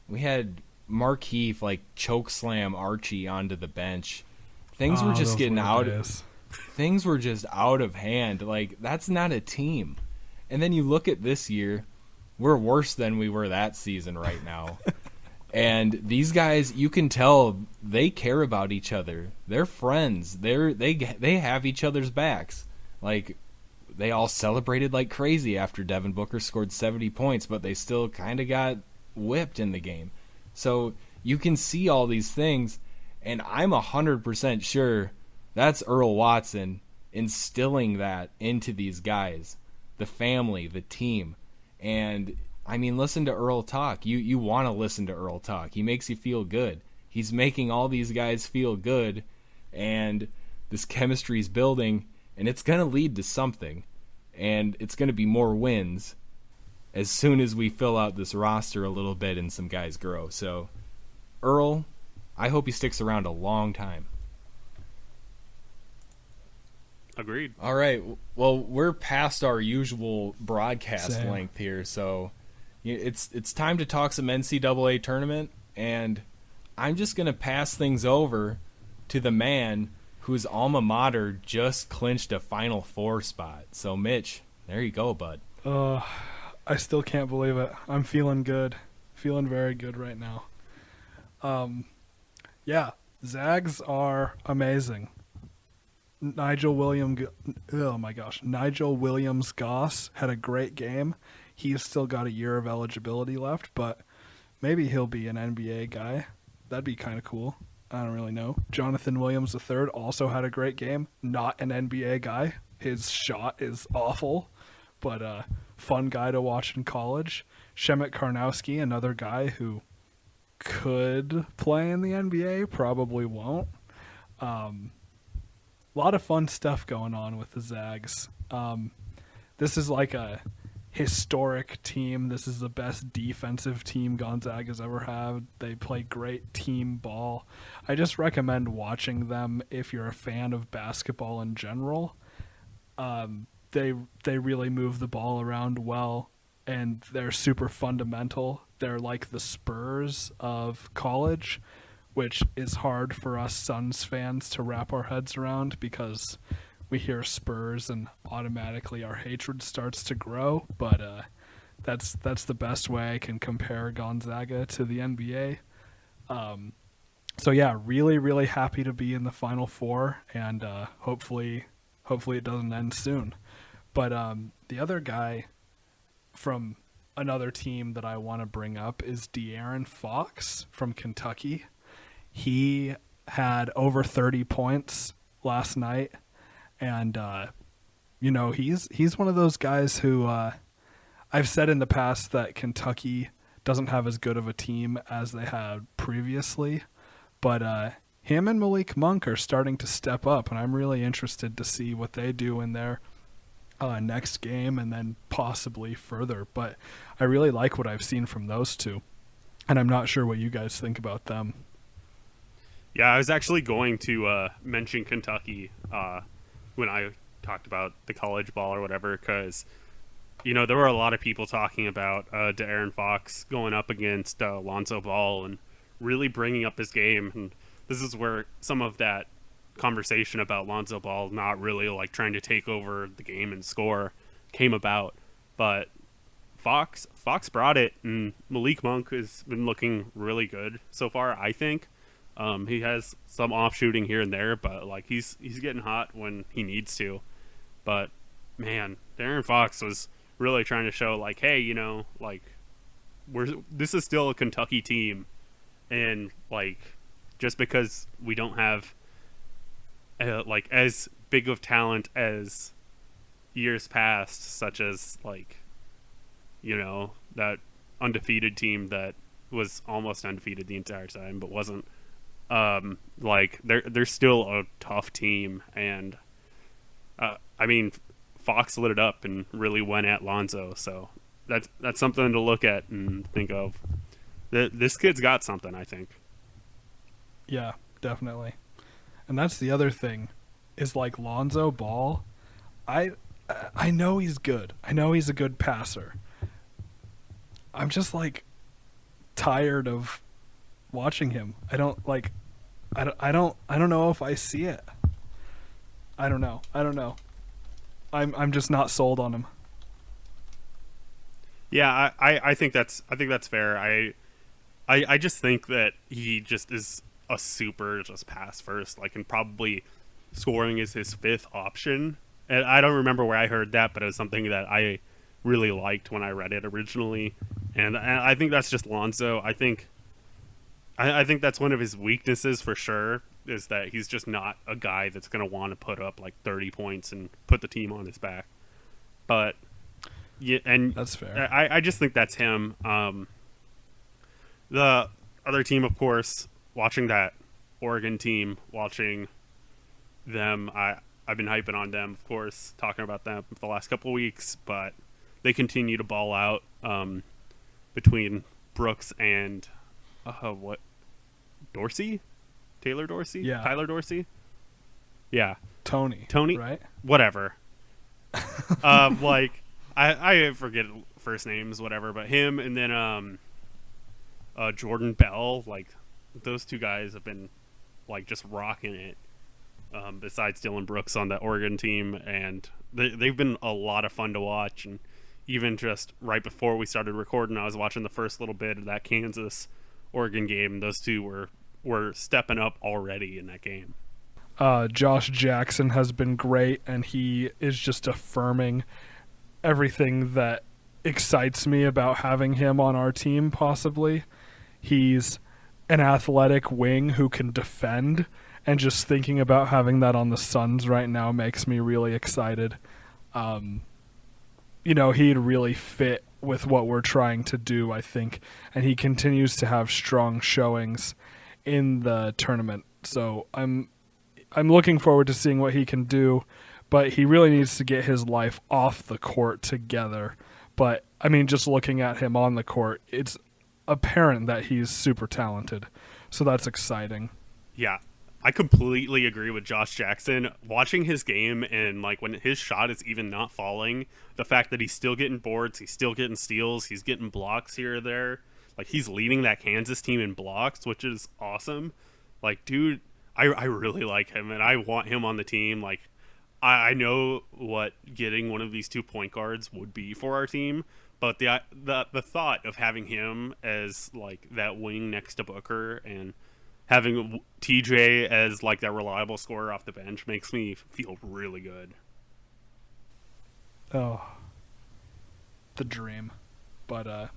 S1: We had Markeith chokeslam Archie onto the bench. Things were just getting things were just out of hand. That's not a team. And then you look at this year, we're worse than we were that season right now. And these guys, you can tell they care about each other. They're friends. They have each other's backs. Like, they all celebrated like crazy after Devin Booker scored 70 points, but they still kind of got whipped in the game. So you can see all these things, and I'm 100% sure that's Earl Watson instilling that into these guys, the family, the team. And I mean, listen to Earl talk. You want to listen to Earl talk. He makes you feel good. He's making all these guys feel good, and this chemistry's building, and it's going to lead to something, and it's going to be more wins as soon as we fill out this roster a little bit and some guys grow. So, Earl, I hope he sticks around a long time.
S3: Agreed.
S1: All right. Well, we're past our usual broadcast
S2: Same.
S1: length here, so it's time to talk some NCAA tournament, and I'm just going to pass things over to the man whose alma mater just clinched a Final Four spot. So, Mitch, there you go, bud.
S2: I still can't believe it. I'm feeling good. Feeling very good right now. Yeah, Zags are amazing. Nigel Williams-Goss had a great game. He's still got a year of eligibility left, but maybe he'll be an NBA guy. That'd be kind of cool. I don't really know. Jonathan Williams III also had a great game. Not an NBA guy. His shot is awful, but fun guy to watch in college. Shemet Karnowski, another guy who could play in the NBA, probably won't. A lot of fun stuff going on with the Zags. This is like a historic team. This is the best defensive team Gonzaga's ever had. They play great team ball. I just recommend watching them if you're a fan of basketball in general. They really move the ball around well, and they're super fundamental. They're like the Spurs of college, which is hard for us Suns fans to wrap our heads around because we hear Spurs and automatically our hatred starts to grow. But that's the best way I can compare Gonzaga to the NBA. So yeah, really, really happy to be in the Final Four, and hopefully it doesn't end soon. But the other guy from another team that I want to bring up is De'Aaron Fox from Kentucky. He had over 30 points last night, and he's one of those guys who I've said in the past that Kentucky doesn't have as good of a team as they had previously, but him and Malik Monk are starting to step up, and I'm really interested to see what they do in their next game and then possibly further. But I really like what I've seen from those two, and I'm not sure what you guys think about them.
S3: Yeah, I was actually going to mention Kentucky when I talked about the college ball or whatever, because there were a lot of people talking about De'Aaron Fox going up against Lonzo Ball and really bringing up his game. And this is where some of that conversation about Lonzo Ball not really like trying to take over the game and score came about. But Fox brought it, and Malik Monk has been looking really good so far, I think. He has some off shooting here and there, but like he's getting hot when he needs to. But man, De'Aaron Fox was really trying to show like, hey, this is still a Kentucky team, and like just because we don't have like as big of talent as years past, such as like that undefeated team that was almost undefeated the entire time but wasn't. Like they're still a tough team, and I mean Fox lit it up and really went at Lonzo, so that's something to look at and think of. This kid's got something, I think.
S2: Yeah, definitely. And that's the other thing, is like Lonzo Ball. I know he's good. I know he's a good passer. I'm just like tired of watching him. I don't know if I see it. I don't know. I'm just not sold on him.
S3: Yeah, I think that's fair. I just think that he just is a super just pass first, like, and probably scoring is his fifth option. And I don't remember where I heard that, but it was something that I really liked when I read it originally. And I think that's just Lonzo. I think that's one of his weaknesses for sure, is that he's just not a guy that's going to want to put up like 30 points and put the team on his back. But yeah, and
S2: that's fair.
S3: I just think that's him. The other team, of course, watching that Oregon team, watching them, I've been hyping on them, of course, talking about them for the last couple of weeks, but they continue to ball out between Brooks and Dorsey? Taylor Dorsey?
S2: Yeah.
S3: Tyler Dorsey? Yeah.
S2: Tony, right?
S3: Whatever. Like, I forget first names, whatever, but him and then Jordan Bell, like, those two guys have been, like, just rocking it. Besides Dylan Brooks on that Oregon team, and they've been a lot of fun to watch. And even just right before we started recording, I was watching the first little bit of that Kansas-Oregon game. Those two were stepping up already in that game.
S2: Josh Jackson has been great, and he is just affirming everything that excites me about having him on our team, possibly. He's an athletic wing who can defend, and just thinking about having that on the Suns right now makes me really excited. He'd really fit with what we're trying to do, I think, and he continues to have strong showings in the tournament. So I'm looking forward to seeing what he can do, but he really needs to get his life off the court together. But, I mean, just looking at him on the court, it's apparent that he's super talented. So that's exciting.
S3: Yeah. I completely agree with Josh Jackson. Watching his game and, like, when his shot is even not falling, the fact that he's still getting boards, he's still getting steals, he's getting blocks here or there. Like, he's leading that Kansas team in blocks, which is awesome. Like, dude, I really like him, and I want him on the team. Like, I know what getting one of these 2 point guards would be for our team, but the thought of having him as, like, that wing next to Booker and having TJ as, like, that reliable scorer off the bench makes me feel really good.
S2: Oh, the dream. But,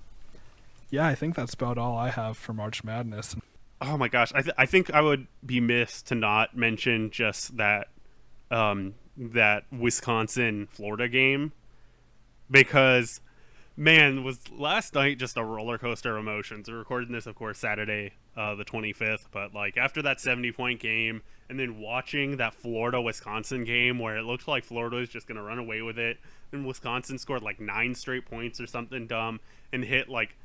S2: yeah, I think that's about all I have for March Madness.
S3: Oh, my gosh. I think I would be missed to not mention just that that Wisconsin-Florida game, because, man, was last night just a roller coaster of emotions. We're recording this, of course, Saturday, the 25th, but, like, after that 70-point game and then watching that Florida-Wisconsin game where it looked like Florida was just going to run away with it, and Wisconsin scored, like, 9 straight points or something dumb and hit, like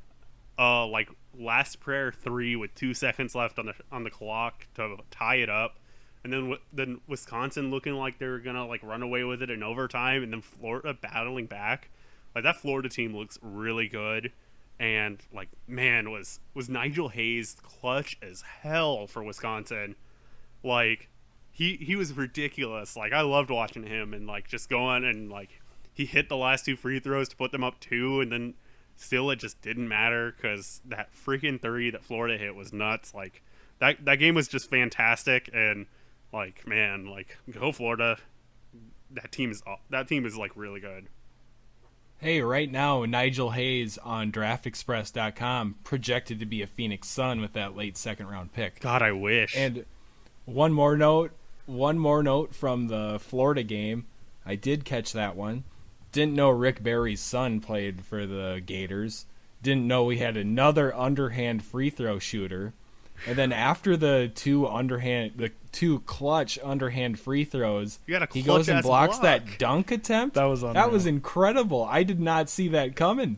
S3: last prayer 3 with 2 seconds left on the clock to tie it up. And then Wisconsin looking like they were going to, like, run away with it in overtime, and then Florida battling back. Like, that Florida team looks really good. And, like, man, was Nigel Hayes clutch as hell for Wisconsin. Like, he was ridiculous. Like, I loved watching him and, like, just going and, like, he hit the last 2 free throws to put them up 2, and then still it just didn't matter because that freaking 3 that Florida hit was nuts. Like, that game was just fantastic, and, like, man, like, go Florida. That team is like really good.
S1: Hey, right now, Nigel Hayes on DraftExpress.com projected to be a Phoenix Sun with that late second-round pick.
S3: God, I wish.
S1: And one more note from the Florida game. I did catch that one. Didn't know Rick Barry's son played for the Gators. Didn't know we had another underhand free throw shooter. And then after the two clutch underhand free throws, he goes and blocks that dunk attempt.
S2: That was unreal.
S1: That was incredible. I did not see that coming.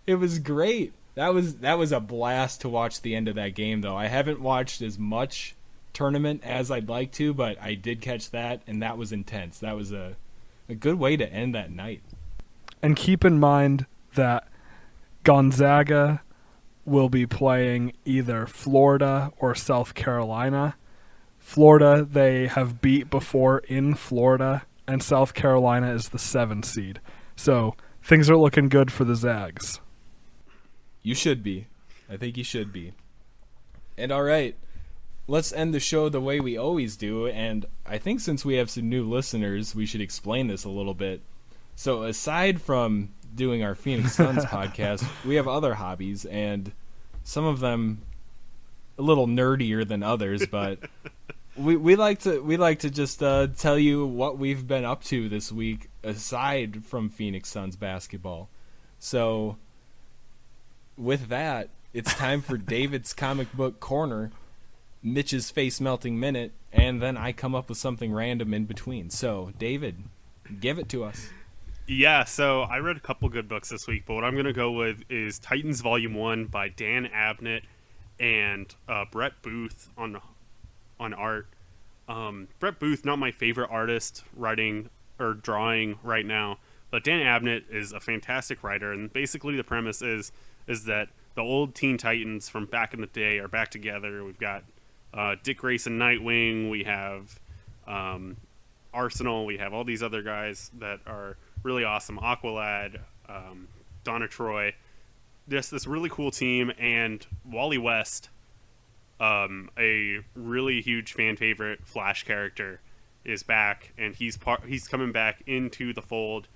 S1: It was great. That was a blast to watch the end of that game, though. I haven't watched as much tournament as I'd like to, but I did catch that, and that was intense. That was a good way to end that night.
S2: And keep in mind that Gonzaga will be playing either Florida or South Carolina. Florida they have beat before in Florida, and South Carolina is the 7 seed. So things are looking good for the Zags.
S1: You should be. I think you should be. And all right, let's end the show the way we always do. And I think since we have some new listeners, we should explain this a little bit. So aside from doing our Phoenix Suns podcast, we have other hobbies, and some of them a little nerdier than others, but we like to just tell you what we've been up to this week aside from Phoenix Suns basketball. So with that, it's time for David's Comic Book Corner, Mitch's Face Melting Minute, and then I come up with something random in between. So, David, give it to us.
S3: Yeah, so I read a couple good books this week, but what I'm going to go with is Titans Volume 1 by Dan Abnett and Brett Booth on art. Brett Booth, not my favorite artist writing or drawing right now, but Dan Abnett is a fantastic writer, and basically the premise is that the old Teen Titans from back in the day are back together. We've got Dick Grayson Nightwing, we have Arsenal, we have all these other guys that are really awesome. Aqualad, Donna Troy, just this really cool team, and Wally West, a really huge fan favorite Flash character, is back, and he's coming back into the fold.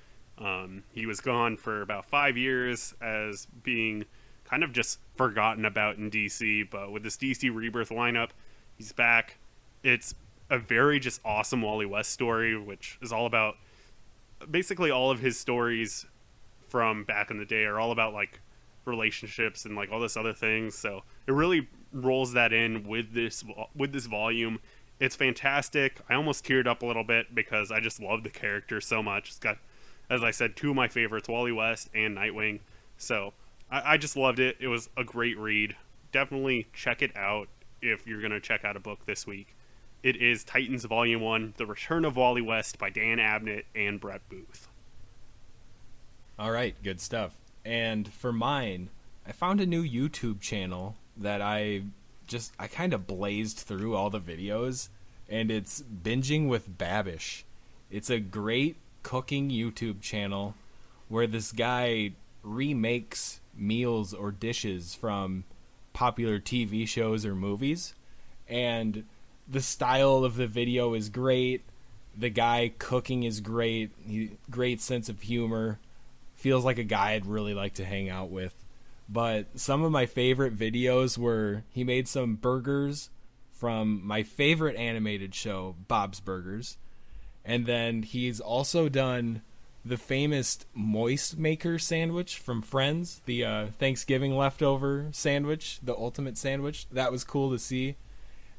S3: He was gone for about 5 years as being kind of just forgotten about in DC, but with this DC Rebirth lineup, he's back. It's a very just awesome Wally West story, which is all about basically all of his stories from back in the day are all about like relationships and like all this other things. So it really rolls that in with this volume. It's fantastic. I almost teared up a little bit because I just love the character so much. It's got, as I said, two of my favorites, Wally West and Nightwing. So I just loved it. It was a great read. Definitely check it out if you're going to check out a book this week. It is Titans Volume 1, The Return of Wally West by Dan Abnett and Brett Booth.
S1: All right, good stuff. And for mine, I found a new YouTube channel that I kind of blazed through all the videos, and it's Binging with Babish. It's a great cooking YouTube channel where this guy remakes meals or dishes from popular TV shows or movies, and the style of the video is great. The guy cooking is great. Great sense of humor. Feels like a guy I'd really like to hang out with. But some of my favorite videos were he made some burgers from my favorite animated show, Bob's Burgers. And then he's also done the famous Moist Maker sandwich from Friends, the Thanksgiving leftover sandwich, the ultimate sandwich. That was cool to see.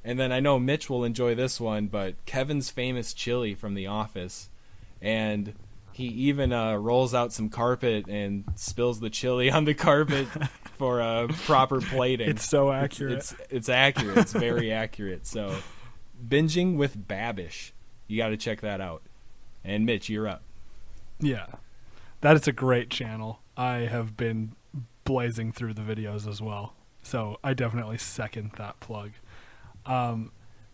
S1: And then I know Mitch will enjoy this one, but Kevin's famous chili from The Office. And he even rolls out some carpet and spills the chili on the carpet for proper plating.
S2: It's so accurate.
S1: It's accurate. It's very accurate. So, Binging with Babish. You got to check that out. And Mitch, you're up.
S2: Yeah, that is a great channel. I have been blazing through the videos as well. So I definitely second that plug.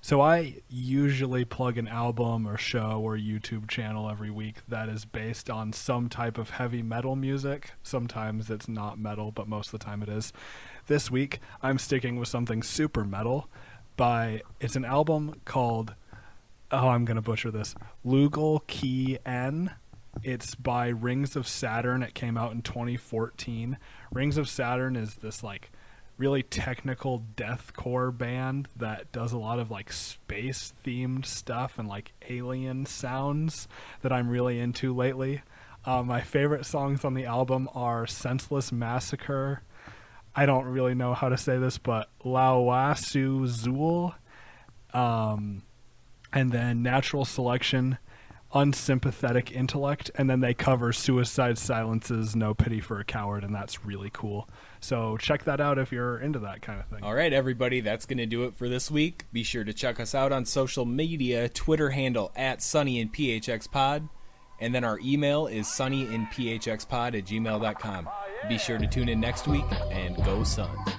S2: So I usually plug an album or show or YouTube channel every week that is based on some type of heavy metal music. Sometimes it's not metal, but most of the time it is. This week, I'm sticking with something super metal. It's an album called, I'm going to butcher this, Lugal Key N. It's by Rings of Saturn. It came out in 2014. Rings of Saturn is this like really technical deathcore band that does a lot of like space themed stuff and like alien sounds that I'm really into lately. My favorite songs on the album are Senseless Massacre. I don't really know how to say this, but Lawasu Zul. And then Natural Selection, Unsympathetic Intellect, and then they cover Suicide Silence's No Pity for a Coward, and that's really cool. So check that out if you're into that kind of thing.
S1: All right, everybody, that's going to do it for this week. Be sure to check us out on social media, Twitter handle @SunnyandPHXPod, and then our email is sunnyandphxpod@gmail.com. Be sure to tune in next week, and go Suns.